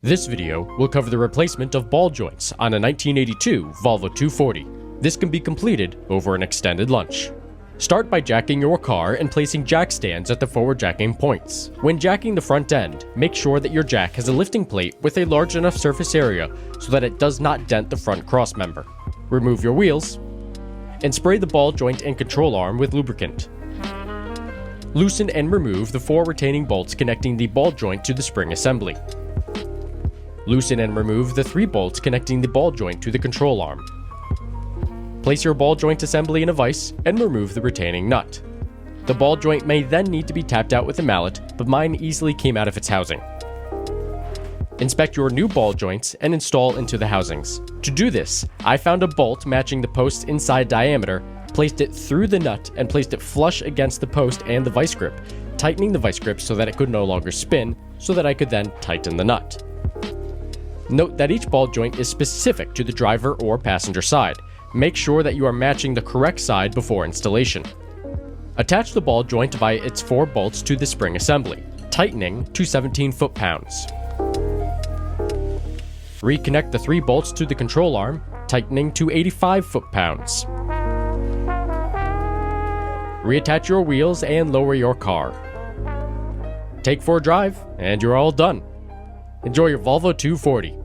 This video will cover the replacement of ball joints on a 1982 Volvo 240. This can be completed over an extended lunch. Start by jacking your car and placing jack stands at the forward jacking points. When jacking the front end, make sure that your jack has a lifting plate with a large enough surface area so that it does not dent the front cross member. Remove your wheels and spray the ball joint and control arm with lubricant. Loosen and remove the 4 retaining bolts connecting the ball joint to the spring assembly. Loosen and remove the 3 bolts connecting the ball joint to the control arm. Place your ball joint assembly in a vise and remove the retaining nut. The ball joint may then need to be tapped out with a mallet, but mine easily came out of its housing. Inspect your new ball joints and install into the housings. To do this, I found a bolt matching the post's inside diameter, placed it through the nut, and placed it flush against the post and the vice grip, tightening the vice grip so that it could no longer spin, so that I could then tighten the nut. Note that each ball joint is specific to the driver or passenger side. Make sure that you are matching the correct side before installation. Attach the ball joint via its 4 bolts to the spring assembly, tightening to 17 foot-pounds. Reconnect the 3 bolts to the control arm, tightening to 85 foot-pounds. Reattach your wheels and lower your car. Take for a drive, and you're all done. Enjoy your Volvo 240.